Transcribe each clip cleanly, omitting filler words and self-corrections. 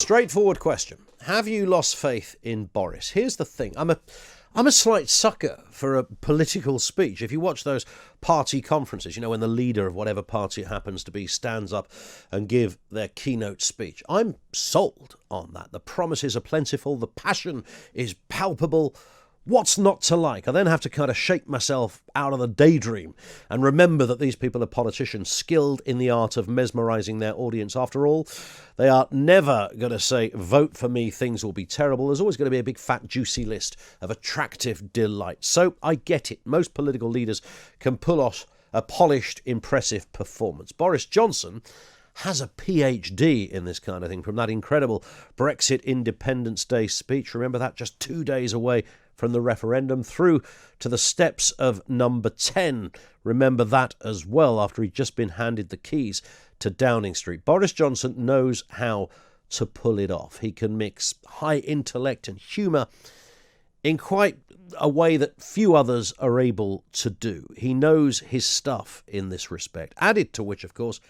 Straightforward question. Have you lost faith in Boris? Here's the thing. I'm a slight sucker for a political speech. If you watch those party conferences, you know, when the leader of whatever party it happens to be stands up and give their keynote speech, I'm sold on that. The promises are plentiful. The passion is palpable. What's not to like? I then have to kind of shake myself out of the daydream and remember that these people are politicians skilled in the art of mesmerising their audience. After all, they are never going to say, vote for me, things will be terrible. There's always going to be a big fat juicy list of attractive delights. So I get it. Most political leaders can pull off a polished, impressive performance. Boris Johnson has a PhD in this kind of thing, from that incredible Brexit Independence Day speech. Remember that, just 2 days away from the referendum, through to the steps of number 10. Remember that as well, after he'd just been handed the keys to Downing Street. Boris Johnson knows how to pull it off. He can mix high intellect and humour in quite a way that few others are able to do. He knows his stuff in this respect. Added to which, of course,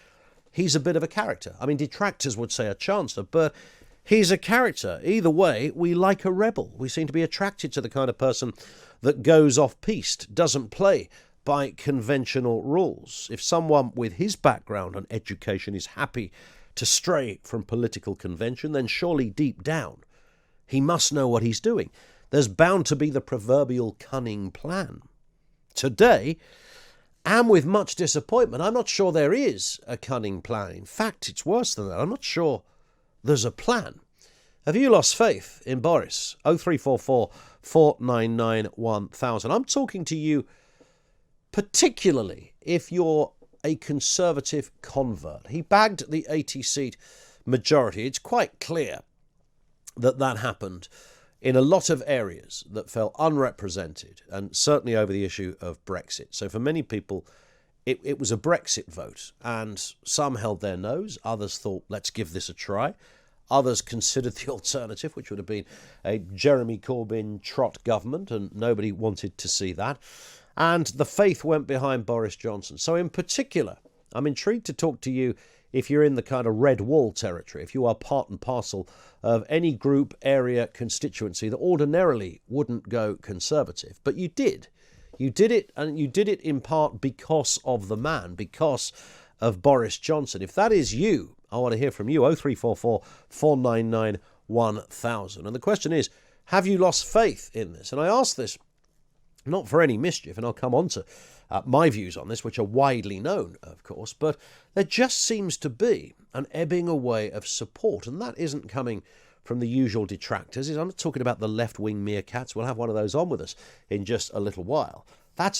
he's a bit of a character. I mean, detractors would say a chancer, but he's a character. Either way, we like a rebel. We seem to be attracted to the kind of person that goes off-piste, doesn't play by conventional rules. If someone with his background and education is happy to stray from political convention, then surely deep down he must know what he's doing. There's bound to be the proverbial cunning plan. Today, and with much disappointment, I'm not sure there is a cunning plan. In fact, it's worse than that. I'm not sure there's a plan. Have you lost faith in Boris? 0344 499 1000. I'm talking to you particularly if you're a Conservative convert. He bagged the 80-seat majority. It's quite clear that that happened in a lot of areas that felt unrepresented, and certainly over the issue of Brexit. So for many people, it was a Brexit vote, and some held their nose. Others thought, let's give this a try. Others considered the alternative, which would have been a Jeremy Corbyn trot government, and nobody wanted to see that. And the faith went behind Boris Johnson. So in particular, I'm intrigued to talk to you if you're in the kind of red wall territory, if you are part and parcel of any group, area, constituency that ordinarily wouldn't go Conservative. But you did. You did it, and you did it in part because of the man, because of Boris Johnson. If that is you, I want to hear from you. 0344 499 1000. And the question is, have you lost faith in this? And I ask this not for any mischief, and I'll come on to my views on this, which are widely known, of course, but there just seems to be an ebbing away of support, and that isn't coming from the usual detractors. I'm not talking about the left-wing meerkats. We'll have one of those on with us in just a little while.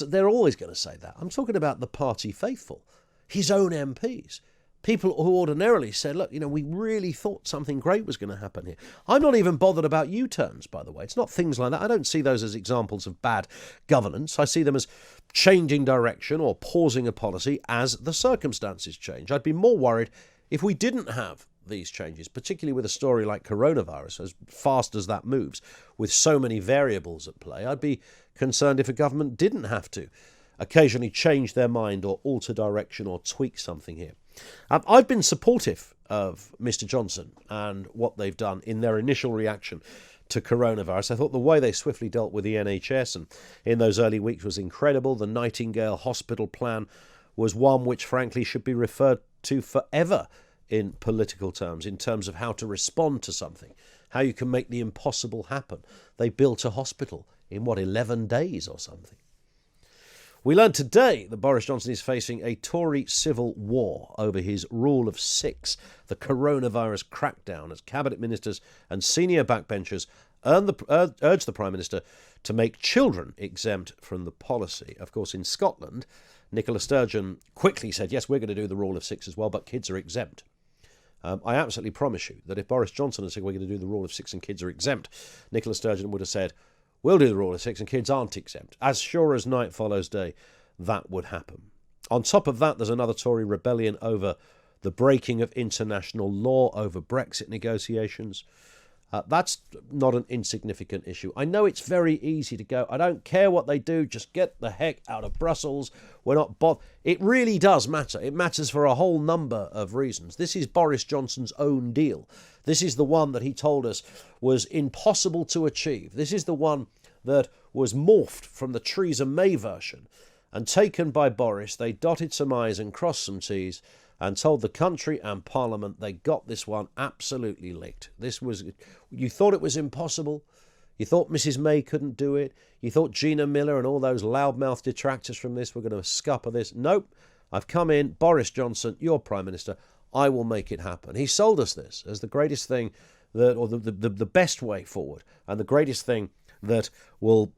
They're always going to say that. I'm talking about the party faithful, his own MPs. People who ordinarily said, look, we really thought something great was going to happen here. I'm not even bothered about Uturns, by the way. It's not things like that. I don't see those as examples of bad governance. I see them as changing direction or pausing a policy as the circumstances change. I'd be more worried if we didn't have these changes, particularly with a story like coronavirus, as fast as that moves, with so many variables at play. I'd be concerned if a government didn't have to occasionally change their mind or alter direction or tweak something here. I've been supportive of Mr. Johnson and what they've done in their initial reaction to coronavirus. I thought the way they swiftly dealt with the NHS and in those early weeks was incredible. The Nightingale Hospital Plan was one which frankly should be referred to forever in political terms, in terms of how to respond to something, how you can make the impossible happen. They built a hospital in 11 days or something. We learned today that Boris Johnson is facing a Tory civil war over his rule of six, the coronavirus crackdown, as cabinet ministers and senior backbenchers urged the Prime Minister to make children exempt from the policy. Of course, in Scotland, Nicola Sturgeon quickly said, yes, we're going to do the rule of six as well, but kids are exempt. I absolutely promise you that if Boris Johnson had said we're going to do the rule of six and kids are exempt, Nicola Sturgeon would have said, we'll do the rule of six and kids aren't exempt. As sure as night follows day, that would happen. On top of that, there's another Tory rebellion over the breaking of international law over Brexit negotiations. That's not an insignificant issue. I know it's very easy to go, I don't care what they do, just get the heck out of Brussels. We're not bothered. It really does matter. It matters for a whole number of reasons. This is Boris Johnson's own deal. This is the one that he told us was impossible to achieve. This is the one that was morphed from the Theresa May version and taken by Boris. They dotted some I's and crossed some T's and told the country and Parliament they got this one absolutely licked. You thought it was impossible. You thought Mrs May couldn't do it. You thought Gina Miller and all those loudmouth detractors from this were going to scupper this. Nope. I've come in. Boris Johnson, you're Prime Minister. I will make it happen. He sold us this as the greatest thing, the best way forward, and the greatest thing that will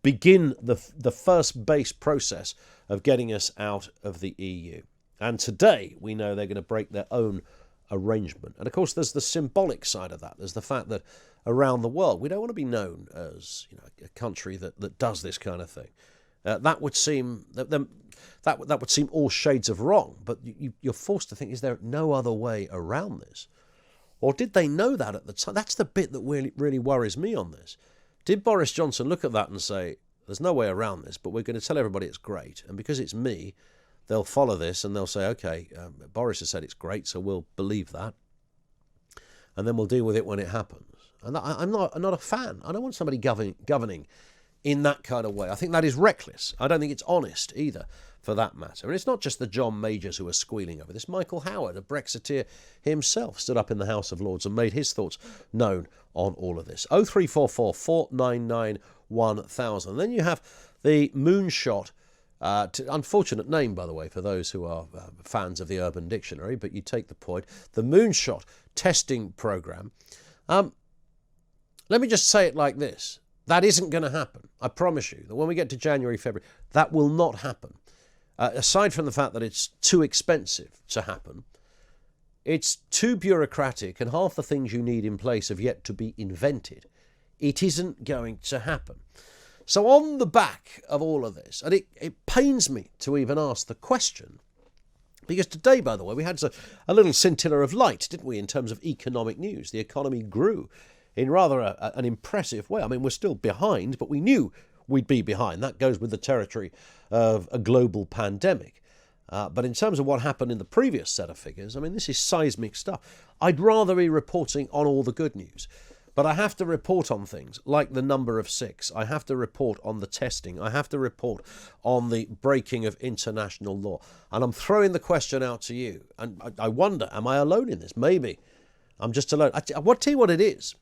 begin the first base process of getting us out of the EU. And today we know they're going to break their own arrangement. And of course there's the symbolic side of that. There's the fact that around the world we don't want to be known as a country that does this kind of thing. That would seem that would seem all shades of wrong. But you're forced to think, is there no other way around this? Or did they know that at the time? That's the bit that really worries me on this. Did Boris Johnson look at that and say, there's no way around this, but we're going to tell everybody it's great, and because it's me, they'll follow this and they'll say, okay, Boris has said it's great, so we'll believe that. And then we'll deal with it when it happens. And I'm not a fan. I don't want somebody governing in that kind of way. I think that is reckless. I don't think it's honest either, for that matter. And it's not just the John Majors who are squealing over this. Michael Howard, a Brexiteer himself, stood up in the House of Lords and made his thoughts known on all of this. 0344 499 1000. Then you have the moonshot. Unfortunate name, by the way, for those who are fans of the Urban Dictionary, but you take the point. The moonshot testing program. Let me just say it like this. That isn't going to happen. I promise you that when we get to January, February, that will not happen. Aside from the fact that it's too expensive to happen, it's too bureaucratic and half the things you need in place have yet to be invented. It isn't going to happen. So on the back of all of this, and it pains me to even ask the question, because today, by the way, we had a little scintilla of light, didn't we, in terms of economic news. The economy grew in rather an impressive way. I mean, we're still behind, but we knew we'd be behind. That goes with the territory of a global pandemic. But in terms of what happened in the previous set of figures, I mean, this is seismic stuff. I'd rather be reporting on all the good news. But I have to report on things like the number of sick. I have to report on the testing. I have to report on the breaking of international law. And I'm throwing the question out to you. And I wonder, am I alone in this? Maybe I'm just alone. I'll tell you what it is.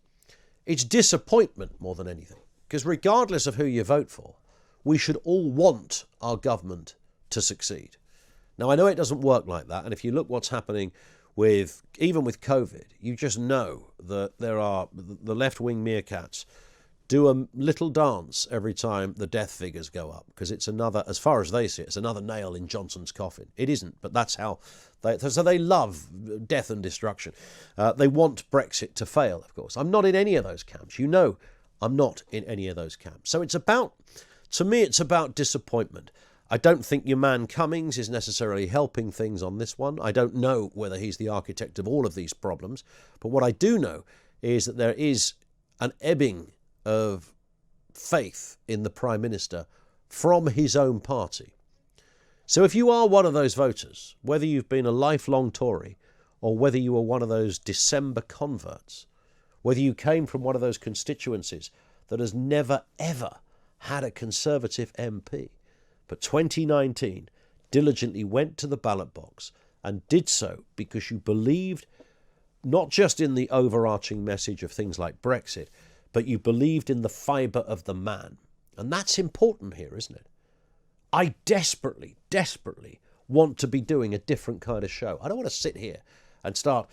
It's disappointment more than anything. Because regardless of who you vote for, we should all want our government to succeed. Now, I know it doesn't work like that. And if you look what's happening even with COVID, you just know that there are the left-wing meerkats do a little dance every time the death figures go up, because it's another, as far as they see it, it's another nail in Johnson's coffin. It isn't, but that's how they love death and destruction. They want Brexit to fail, of course. I'm not in any of those camps. You know, I'm not in any of those camps. So to me, it's about disappointment. I don't think your man Cummings is necessarily helping things on this one. I don't know whether he's the architect of all of these problems. But what I do know is that there is an ebbing of faith in the Prime Minister from his own party. So if you are one of those voters, whether you've been a lifelong Tory or whether you are one of those December converts, whether you came from one of those constituencies that has never, ever had a Conservative MP, but 2019 diligently went to the ballot box and did so because you believed not just in the overarching message of things like Brexit, but you believed in the fibre of the man. And that's important here, isn't it? I desperately, desperately want to be doing a different kind of show. I don't want to sit here and start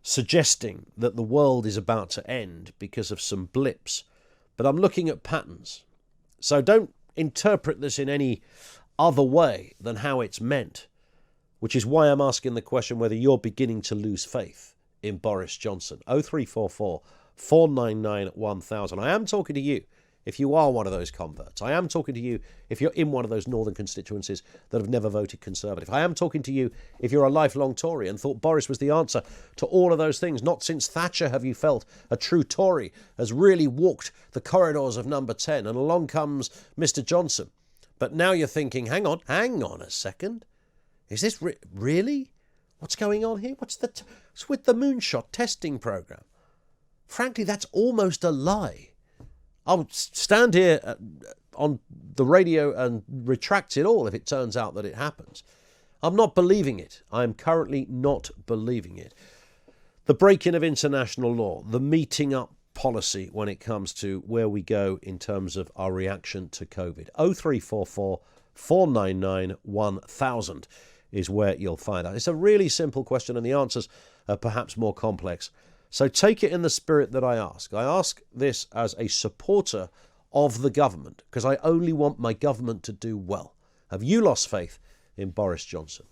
suggesting that the world is about to end because of some blips, but I'm looking at patterns. So don't interpret this in any other way than how it's meant, which is why I'm asking the question whether you're beginning to lose faith in Boris Johnson. 0344 499 1000. I am talking to you if you are one of those converts. I am talking to you if you're in one of those northern constituencies that have never voted Conservative. I am talking to you if you're a lifelong Tory and thought Boris was the answer to all of those things. Not since Thatcher have you felt a true Tory has really walked the corridors of number 10, and along comes Mr. Johnson. But now you're thinking, hang on a second. Is this really? What's going on here? What's with the moonshot testing programme? Frankly, that's almost a lie. I'll stand here on the radio and retract it all if it turns out that it happens. I'm not believing it. I am currently not believing it. The breaking of international law, the meeting up policy when it comes to where we go in terms of our reaction to COVID. 0344 499 1000 is where you'll find out. It's a really simple question and the answers are perhaps more complex. So take it in the spirit that I ask. I ask this as a supporter of the government because I only want my government to do well. Have you lost faith in Boris Johnson?